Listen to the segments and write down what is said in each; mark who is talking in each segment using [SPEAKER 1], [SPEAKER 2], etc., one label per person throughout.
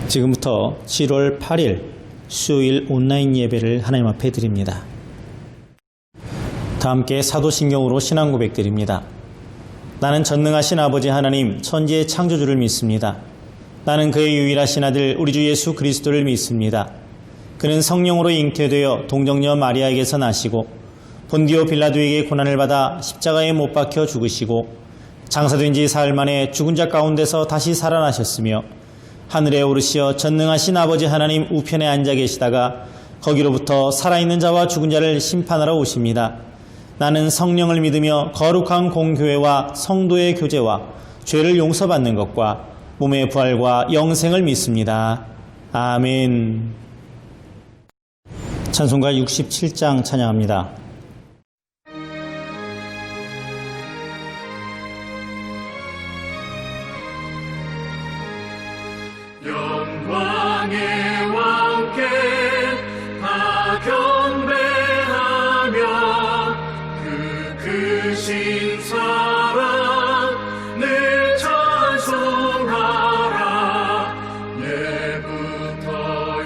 [SPEAKER 1] 지금부터 7월 8일 수요일 온라인 예배를 하나님 앞에 드립니다. 다 함께 사도신경으로 신앙 고백드립니다. 나는 전능하신 아버지 하나님 천지의 창조주를 믿습니다. 나는 그의 유일하신 아들 우리 주 예수 그리스도를 믿습니다. 그는 성령으로 잉태되어 동정녀 마리아에게서 나시고 본디오 빌라도에게 고난을 받아 십자가에 못 박혀 죽으시고 장사된 지 사흘 만에 죽은 자 가운데서 다시 살아나셨으며 하늘에 오르시어 전능하신 아버지 하나님 우편에 앉아 계시다가 거기로부터 살아있는 자와 죽은 자를 심판하러 오십니다. 나는 성령을 믿으며 거룩한 공교회와 성도의 교제와 죄를 용서받는 것과 몸의 부활과 영생을 믿습니다. 아멘. 찬송가 67장 찬양합니다.
[SPEAKER 2] 영광의 왕께 다 경배하며 그 크신 사랑 늘 찬송하라. 예부터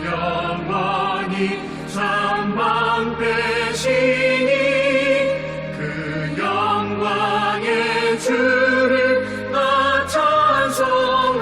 [SPEAKER 2] 영원히 전방되시니 그 영광의 주를 다 찬송하라.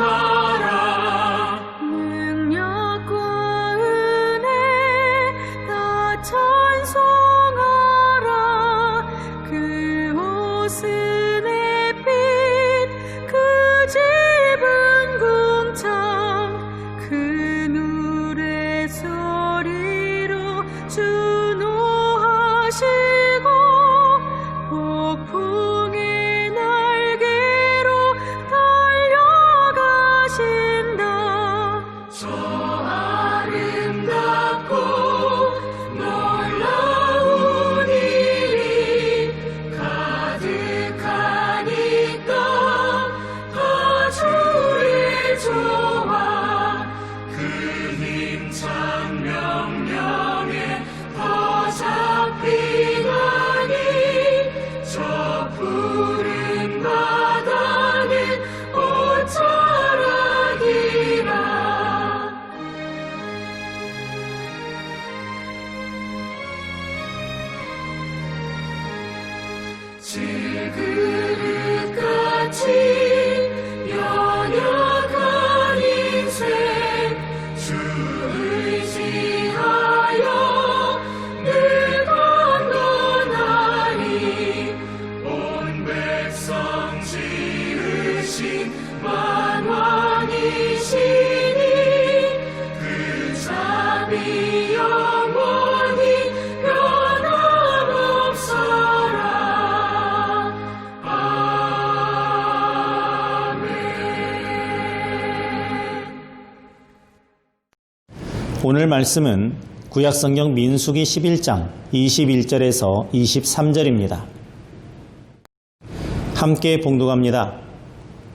[SPEAKER 2] 질그릇같이 연약한 인생 주 의지하여 늘 강건하리. 온 백성 지으신 만왕이시니 그 자비 영원히 변함없어라.
[SPEAKER 1] 오늘 말씀은 구약성경 민수기 11장 21절에서 23절입니다. 함께 봉독합니다.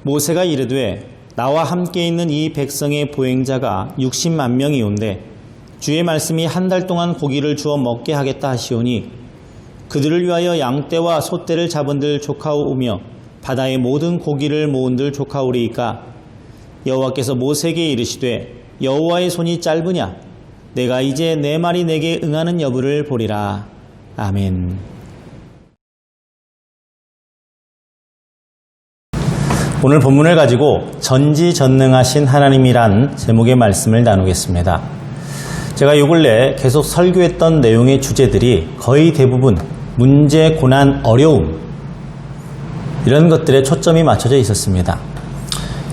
[SPEAKER 1] 모세가 이르되 나와 함께 있는 이 백성의 보행자가 60만 명이온데 주의 말씀이 한 달 동안 고기를 주어 먹게 하겠다 하시오니 그들을 위하여 양떼와 소떼를 잡은들 조카오며 바다의 모든 고기를 모은들 조카오리이까 여호와께서 모세에게 이르시되 여호와의 손이 짧으냐 내가 이제 내 말이 내게 응하는 여부를 보리라. 아멘. 오늘 본문을 가지고 전지전능하신 하나님이란 제목의 말씀을 나누겠습니다. 제가 요 근래 계속 설교했던 내용의 주제들이 거의 대부분 문제, 고난, 어려움 이런 것들에 초점이 맞춰져 있었습니다.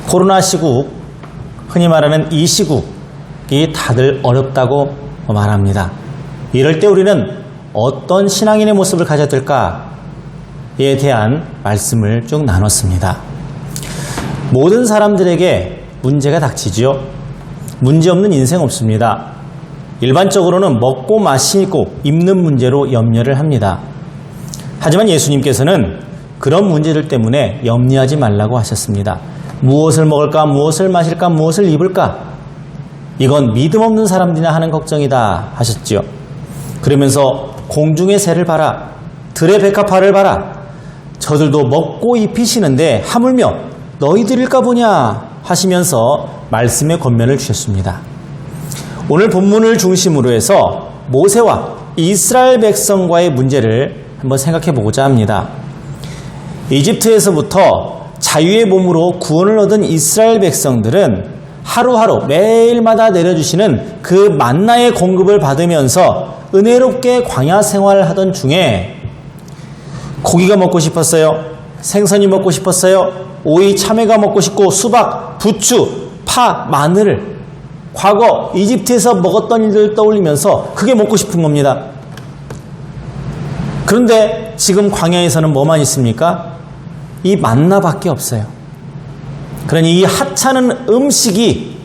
[SPEAKER 1] 코로나 시국, 흔히 말하는 이 시국이 다들 어렵다고 말합니다. 이럴 때 우리는 어떤 신앙인의 모습을 가져야 될까에 대한 말씀을 쭉 나눴습니다. 모든 사람들에게 문제가 닥치지요. 문제없는 인생 없습니다. 일반적으로는 먹고 마시고 입는 문제로 염려를 합니다. 하지만 예수님께서는 그런 문제들 때문에 염려하지 말라고 하셨습니다. 무엇을 먹을까, 무엇을 마실까, 무엇을 입을까? 이건 믿음 없는 사람들이나 하는 걱정이다 하셨지요. 그러면서 공중의 새를 봐라, 들의 백합화를 봐라. 저들도 먹고 입히시는데 하물며 너희들일까 보냐 하시면서 말씀의 권면을 주셨습니다. 오늘 본문을 중심으로 해서 모세와 이스라엘 백성과의 문제를 한번 생각해 보고자 합니다. 이집트에서부터 자유의 몸으로 구원을 얻은 이스라엘 백성들은 하루하루 매일마다 내려주시는 그 만나의 공급을 받으면서 은혜롭게 광야 생활을 하던 중에 고기가 먹고 싶었어요. 생선이 먹고 싶었어요. 오이, 참외가 먹고 싶고 수박, 부추, 파, 마늘을 과거 이집트에서 먹었던 일들을 떠올리면서 그게 먹고 싶은 겁니다. 그런데 지금 광야에서는 뭐만 있습니까? 이 만나밖에 없어요. 그러니 이 하찮은 음식이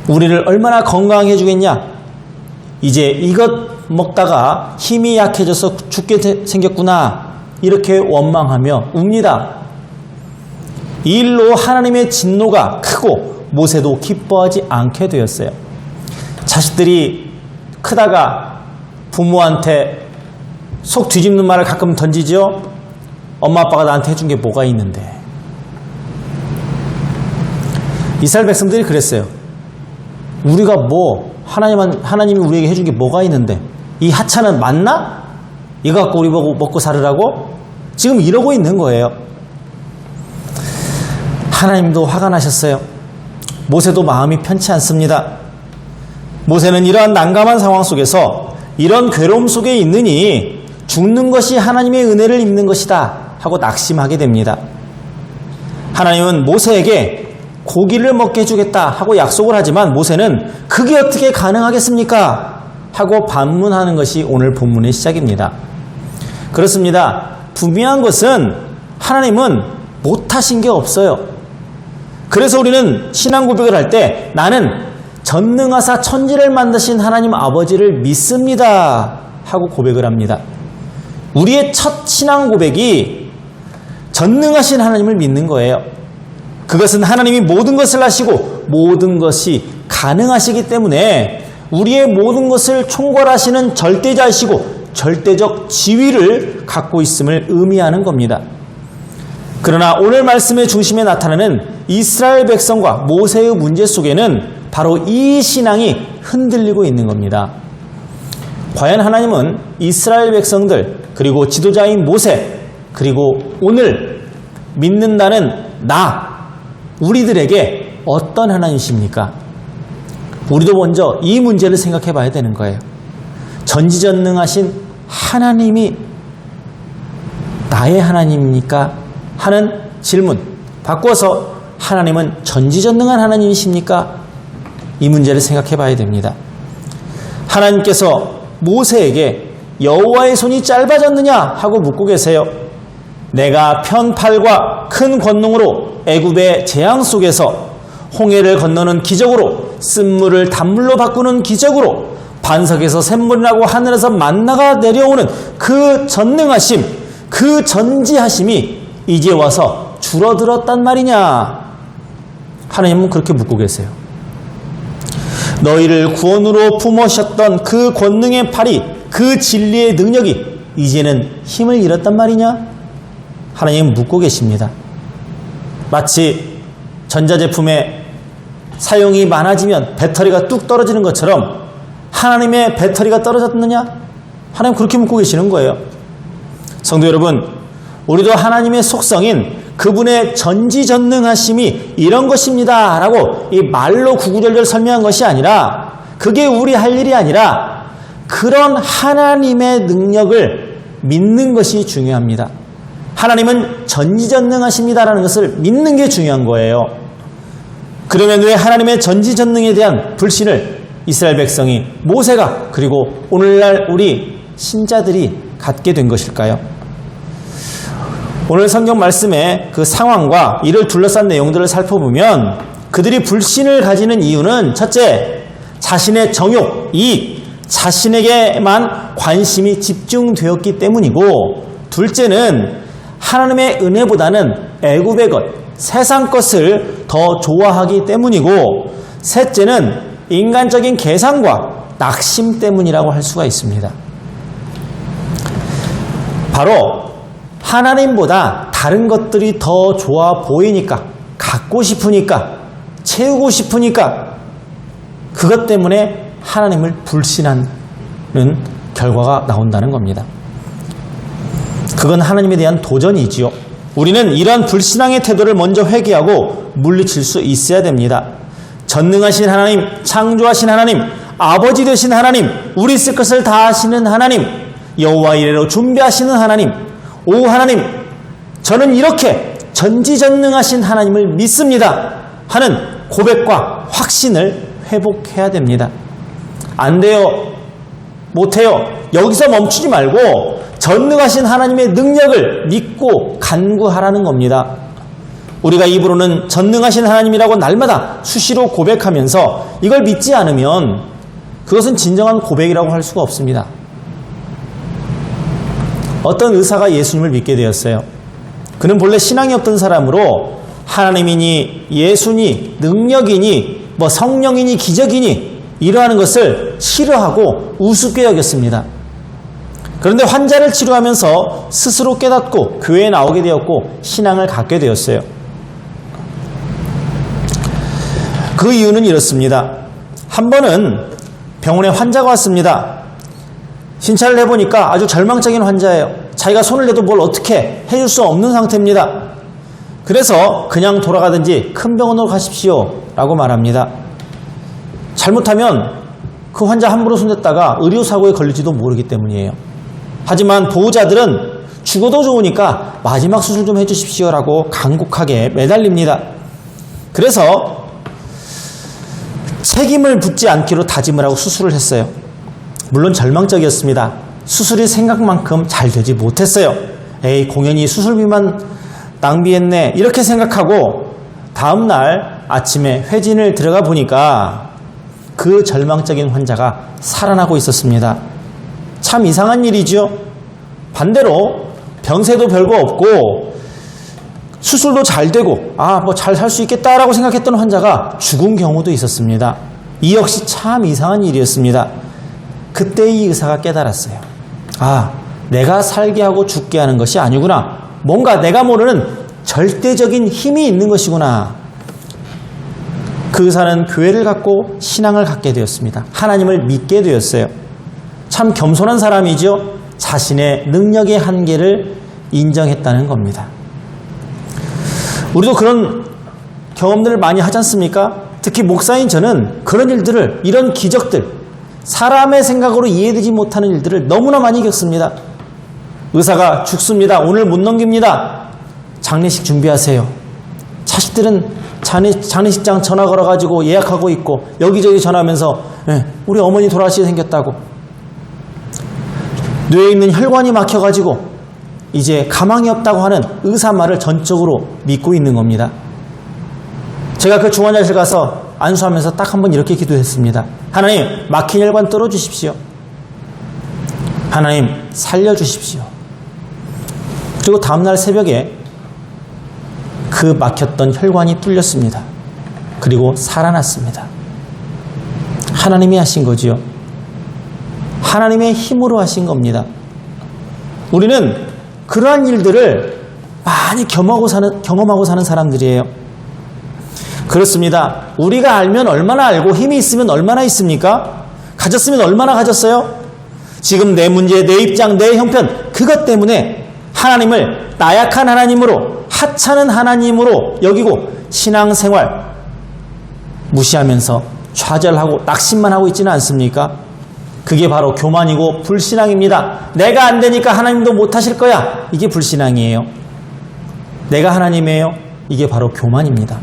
[SPEAKER 1] 우리를 얼마나 건강해 주겠냐? 이제 이것 먹다가 힘이 약해져서 죽게 생겼구나. 이렇게 원망하며 웁니다. 이 일로 하나님의 진노가 크고 모세도 기뻐하지 않게 되었어요. 자식들이 크다가 부모한테 속 뒤집는 말을 가끔 던지죠. 엄마 아빠가 나한테 해준 게 뭐가 있는데. 이스라엘 백성들이 그랬어요. 우리가 뭐 하나님이 우리에게 해준 게 뭐가 있는데 이 하찮은 만나? 이거 갖고 우리 먹고 살으라고? 지금 이러고 있는 거예요. 하나님도 화가 나셨어요. 모세도 마음이 편치 않습니다. 모세는 이러한 난감한 상황 속에서 이런 괴로움 속에 있느니 죽는 것이 하나님의 은혜를 입는 것이다 하고 낙심하게 됩니다. 하나님은 모세에게 고기를 먹게 해주겠다 하고 약속을 하지만 모세는 그게 어떻게 가능하겠습니까? 하고 반문하는 것이 오늘 본문의 시작입니다. 그렇습니다. 분명한 것은 하나님은 못하신 게 없어요. 그래서 우리는 신앙 고백을 할 때 나는 전능하사 천지를 만드신 하나님 아버지를 믿습니다 하고 고백을 합니다. 우리의 첫 신앙 고백이 전능하신 하나님을 믿는 거예요. 그것은 하나님이 모든 것을 하시고 모든 것이 가능하시기 때문에 우리의 모든 것을 총괄하시는 절대자이시고 절대적 지위를 갖고 있음을 의미하는 겁니다. 그러나 오늘 말씀의 중심에 나타나는 이스라엘 백성과 모세의 문제 속에는 바로 이 신앙이 흔들리고 있는 겁니다. 과연 하나님은 이스라엘 백성들 그리고 지도자인 모세 그리고 오늘 믿는다는 우리들에게 어떤 하나님이십니까? 우리도 먼저 이 문제를 생각해 봐야 되는 거예요. 전지전능하신 하나님이 나의 하나님입니까? 하는 질문 바꿔서 하나님은 전지전능한 하나님이십니까? 이 문제를 생각해 봐야 됩니다. 하나님께서 모세에게 여호와의 손이 짧아졌느냐 하고 묻고 계세요. 내가 편팔과 큰 권능으로 애굽의 재앙 속에서 홍해를 건너는 기적으로 쓴물을 단물로 바꾸는 기적으로 반석에서 샘물이 나고 하늘에서 만나가 내려오는 그 전능하심, 그 전지하심이 이제 와서 줄어들었단 말이냐? 하나님은 그렇게 묻고 계세요. 너희를 구원으로 품으셨던 그 권능의 팔이, 그 진리의 능력이 이제는 힘을 잃었단 말이냐? 하나님은 묻고 계십니다. 마치 전자제품의 사용이 많아지면 배터리가 뚝 떨어지는 것처럼 하나님의 배터리가 떨어졌느냐? 하나님 그렇게 묻고 계시는 거예요. 성도 여러분, 우리도 하나님의 속성인 그분의 전지전능하심이 이런 것입니다 라고 이 말로 구구절절 설명한 것이 아니라 그게 우리 할 일이 아니라 그런 하나님의 능력을 믿는 것이 중요합니다. 하나님은 전지전능하십니다라는 것을 믿는 게 중요한 거예요. 그러면 왜 하나님의 전지전능에 대한 불신을 이스라엘 백성이 모세가 그리고 오늘날 우리 신자들이 갖게 된 것일까요? 오늘 성경 말씀의 그 상황과 이를 둘러싼 내용들을 살펴보면 그들이 불신을 가지는 이유는 첫째, 자신의 정욕, 이익, 자신에게만 관심이 집중되었기 때문이고 둘째는 하나님의 은혜보다는 애굽의 것, 세상 것을 더 좋아하기 때문이고 셋째는 인간적인 계산과 낙심 때문이라고 할 수가 있습니다. 바로 하나님보다 다른 것들이 더 좋아 보이니까, 갖고 싶으니까 채우고 싶으니까 그것 때문에 하나님을 불신하는 결과가 나온다는 겁니다. 그건 하나님에 대한 도전이지요. 우리는 이러한 불신앙의 태도를 먼저 회개하고 물리칠 수 있어야 됩니다. 전능하신 하나님, 창조하신 하나님, 아버지 되신 하나님, 우리 있을 것을 다 아시는 하나님, 여호와 이레로 준비하시는 하나님, 오 하나님, 저는 이렇게 전지전능하신 하나님을 믿습니다 하는 고백과 확신을 회복해야 됩니다. 안 돼요, 못해요, 여기서 멈추지 말고 전능하신 하나님의 능력을 믿고 간구하라는 겁니다. 우리가 입으로는 전능하신 하나님이라고 날마다 수시로 고백하면서 이걸 믿지 않으면 그것은 진정한 고백이라고 할 수가 없습니다. 어떤 의사가 예수님을 믿게 되었어요. 그는 본래 신앙이 없던 사람으로 하나님이니 예수니 능력이니 성령이니 기적이니 이러하는 것을 싫어하고 우습게 여겼습니다. 그런데 환자를 치료하면서 스스로 깨닫고 교회에 나오게 되었고 신앙을 갖게 되었어요. 그 이유는 이렇습니다. 한 번은 병원에 환자가 왔습니다. 신차를 해보니까 아주 절망적인 환자예요. 자기가 손을 내도 뭘 어떻게 해줄 수 없는 상태입니다. 그래서 그냥 돌아가든지 큰 병원으로 가십시오 라고 말합니다. 잘못하면 그 환자 함부로 손댔다가 의료사고에 걸릴지도 모르기 때문이에요. 하지만 보호자들은 죽어도 좋으니까 마지막 수술 좀 해주십시오 라고 간곡하게 매달립니다. 그래서 책임을 묻지 않기로 다짐을 하고 수술을 했어요. 물론 절망적이었습니다. 수술이 생각만큼 잘 되지 못했어요. 에이, 공연히 수술비만 낭비했네 이렇게 생각하고 다음날 아침에 회진을 들어가 보니까 그 절망적인 환자가 살아나고 있었습니다. 참 이상한 일이죠. 반대로 병세도 별거 없고 수술도 잘 되고 잘 살 수 있겠다라고 생각했던 환자가 죽은 경우도 있었습니다. 이 역시 참 이상한 일이었습니다. 그때 이 의사가 깨달았어요. 내가 살게 하고 죽게 하는 것이 아니구나. 뭔가 내가 모르는 절대적인 힘이 있는 것이구나. 그 의사는 교회를 갖고 신앙을 갖게 되었습니다. 하나님을 믿게 되었어요. 참 겸손한 사람이죠. 자신의 능력의 한계를 인정했다는 겁니다. 우리도 그런 경험들을 많이 하지 않습니까? 특히 목사인 저는 그런 일들을, 이런 기적들, 사람의 생각으로 이해되지 못하는 일들을 너무나 많이 겪습니다. 의사가 죽습니다. 오늘 못 넘깁니다. 장례식 준비하세요. 자식들은 장례식장 전화 걸어가지고 예약하고 있고 여기저기 전화하면서 우리 어머니 돌아가시게 생겼다고, 뇌에 있는 혈관이 막혀가지고 이제 가망이 없다고 하는 의사 말을 전적으로 믿고 있는 겁니다. 제가 그 중환자실 가서 안수하면서 딱 한 번 이렇게 기도했습니다. 하나님, 막힌 혈관 뚫어주십시오. 하나님, 살려주십시오. 그리고 다음날 새벽에 그 막혔던 혈관이 뚫렸습니다. 그리고 살아났습니다. 하나님이 하신 거지요. 하나님의 힘으로 하신 겁니다. 우리는 그러한 일들을 많이 경험하고 사는 사람들이에요. 그렇습니다. 우리가 알면 얼마나 알고 힘이 있으면 얼마나 있습니까? 가졌으면 얼마나 가졌어요? 지금 내 문제, 내 입장, 내 형편, 그것 때문에 하나님을 나약한 하나님으로, 하찮은 하나님으로 여기고 신앙생활 무시하면서 좌절하고 낙심만 하고 있지는 않습니까? 그게 바로 교만이고 불신앙입니다. 내가 안 되니까 하나님도 못하실 거야. 이게 불신앙이에요. 내가 하나님이에요. 이게 바로 교만입니다.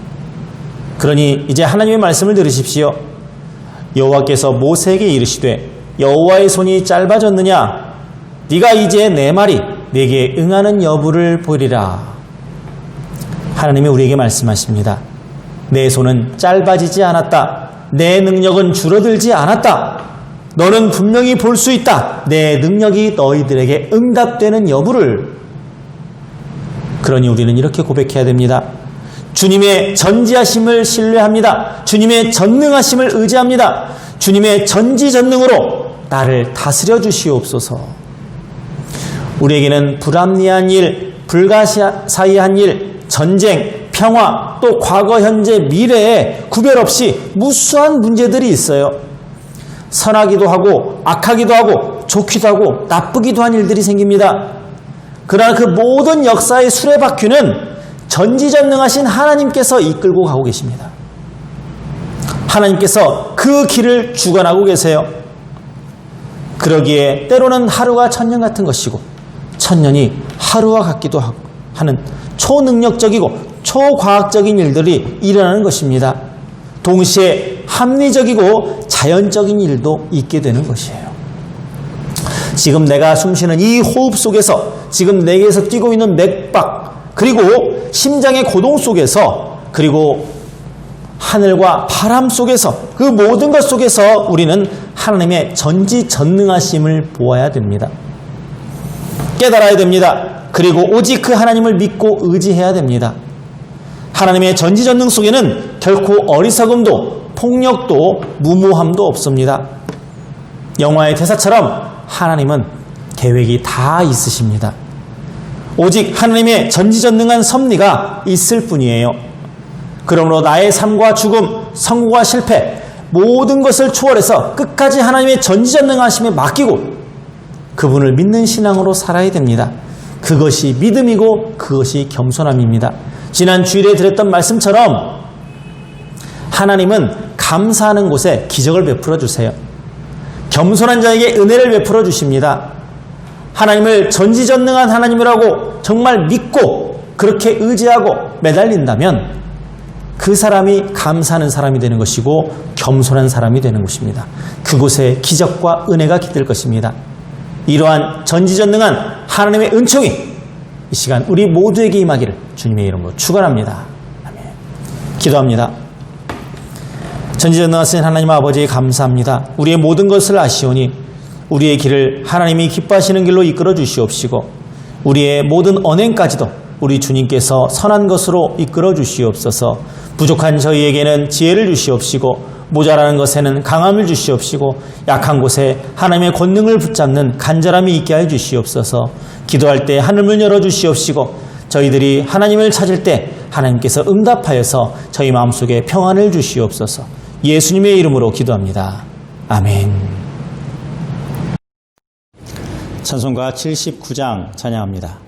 [SPEAKER 1] 그러니 이제 하나님의 말씀을 들으십시오. 여호와께서 모세에게 이르시되 여호와의 손이 짧아졌느냐? 네가 이제 내 말이 내게 응하는 여부를 보리라. 하나님이 우리에게 말씀하십니다. 내 손은 짧아지지 않았다. 내 능력은 줄어들지 않았다. 너는 분명히 볼 수 있다. 내 능력이 너희들에게 응답되는 여부를. 그러니 우리는 이렇게 고백해야 됩니다. 주님의 전지하심을 신뢰합니다. 주님의 전능하심을 의지합니다. 주님의 전지전능으로 나를 다스려 주시옵소서. 우리에게는 불합리한 일, 불가사의한 일, 전쟁, 평화, 또 과거, 현재, 미래에 구별 없이 무수한 문제들이 있어요. 선하기도 하고 악하기도 하고 좋기도 하고 나쁘기도 한 일들이 생깁니다. 그러나 그 모든 역사의 수레바퀴는 전지전능하신 하나님께서 이끌고 가고 계십니다. 하나님께서 그 길을 주관하고 계세요. 그러기에 때로는 하루가 천년 같은 것이고 천년이 하루와 같기도 하는 초능력적이고 초과학적인 일들이 일어나는 것입니다. 동시에 합리적이고 자연적인 일도 있게 되는 것이에요. 지금 내가 숨쉬는 이 호흡 속에서 지금 내게서 뛰고 있는 맥박, 그리고 심장의 고동 속에서, 그리고 하늘과 바람 속에서, 그 모든 것 속에서 우리는 하나님의 전지전능하심을 보아야 됩니다. 깨달아야 됩니다. 그리고 오직 그 하나님을 믿고 의지해야 됩니다. 하나님의 전지전능 속에는 결코 어리석음도 폭력도 무모함도 없습니다. 영화의 대사처럼 하나님은 계획이 다 있으십니다. 오직 하나님의 전지전능한 섭리가 있을 뿐이에요. 그러므로 나의 삶과 죽음, 성공과 실패, 모든 것을 초월해서 끝까지 하나님의 전지전능하심에 맡기고 그분을 믿는 신앙으로 살아야 됩니다. 그것이 믿음이고 그것이 겸손함입니다. 지난 주일에 드렸던 말씀처럼 하나님은 감사하는 곳에 기적을 베풀어 주세요. 겸손한 자에게 은혜를 베풀어 주십니다. 하나님을 전지전능한 하나님이라고 정말 믿고 그렇게 의지하고 매달린다면 그 사람이 감사하는 사람이 되는 것이고 겸손한 사람이 되는 것입니다. 그곳에 기적과 은혜가 깃들 것입니다. 이러한 전지전능한 하나님의 은총이 이 시간 우리 모두에게 임하기를 주님의 이름으로 축원합니다. 아멘. 기도합니다. 전지전능하신 하나님 아버지 감사합니다. 우리의 모든 것을 아시오니 우리의 길을 하나님이 기뻐하시는 길로 이끌어 주시옵시고 우리의 모든 언행까지도 우리 주님께서 선한 것으로 이끌어 주시옵소서. 부족한 저희에게는 지혜를 주시옵시고 모자라는 것에는 강함을 주시옵시고 약한 곳에 하나님의 권능을 붙잡는 간절함이 있게 하여 주시옵소서. 기도할 때 하늘문 열어 주시옵시고 저희들이 하나님을 찾을 때 하나님께서 응답하여서 저희 마음속에 평안을 주시옵소서. 예수님의 이름으로 기도합니다. 아멘. 찬송가 79장 찬양합니다.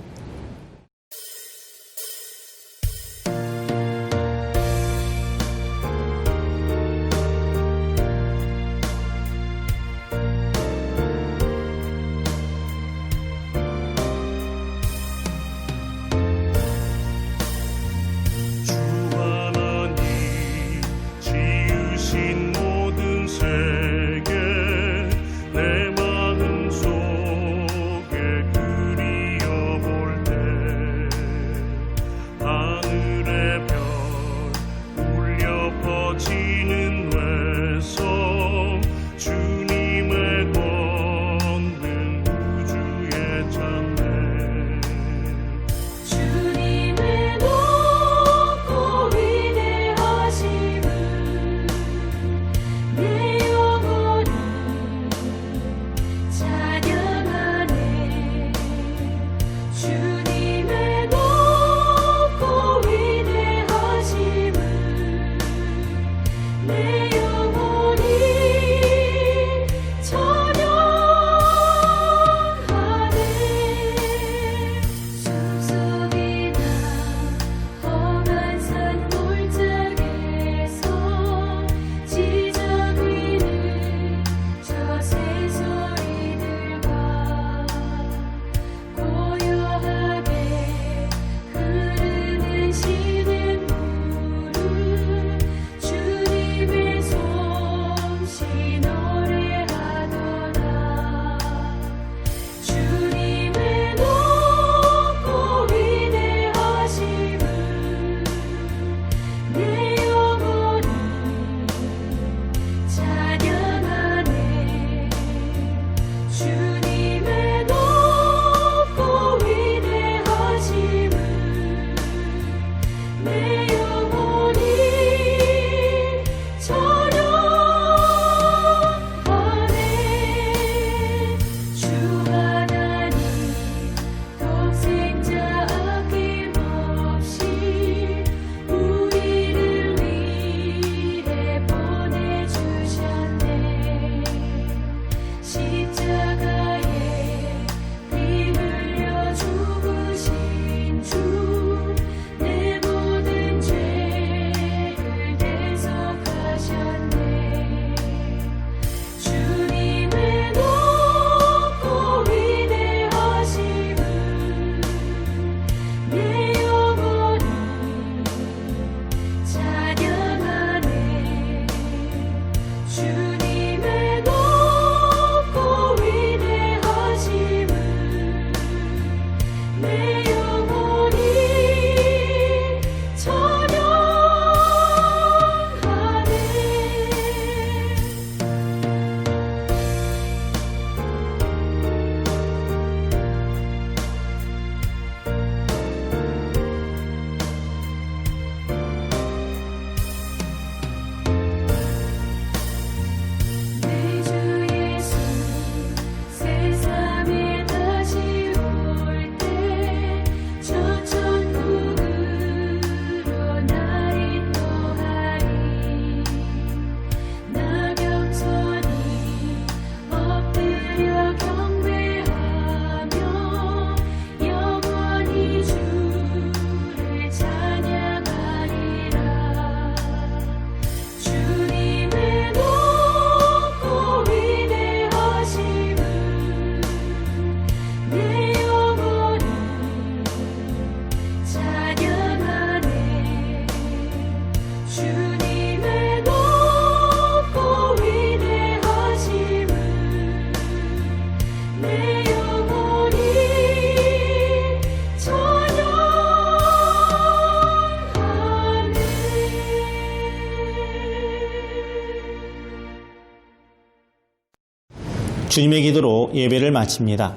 [SPEAKER 1] 주님의 기도로 예배를 마칩니다.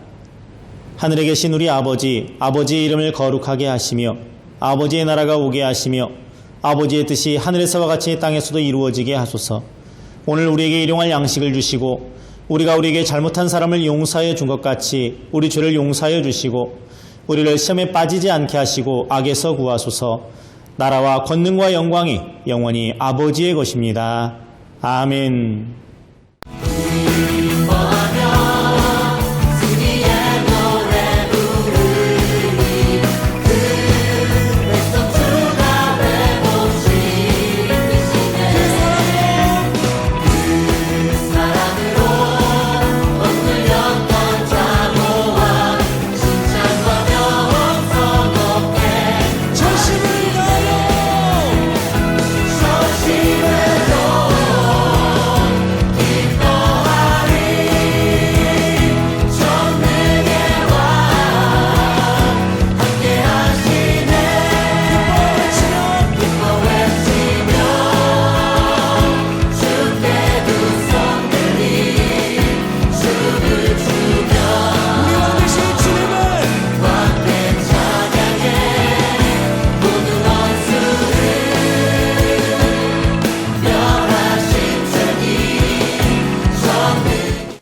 [SPEAKER 1] 하늘에 계신 우리 아버지, 아버지의 이름을 거룩하게 하시며 아버지의 나라가 오게 하시며 아버지의 뜻이 하늘에서와 같이 땅에서도 이루어지게 하소서. 오늘 우리에게 일용할 양식을 주시고 우리가 우리에게 잘못한 사람을 용서해 준 것 같이 우리 죄를 용서하여 주시고 우리를 시험에 빠지지 않게 하시고 악에서 구하소서. 나라와 권능과 영광이 영원히 아버지의 것입니다. 아멘.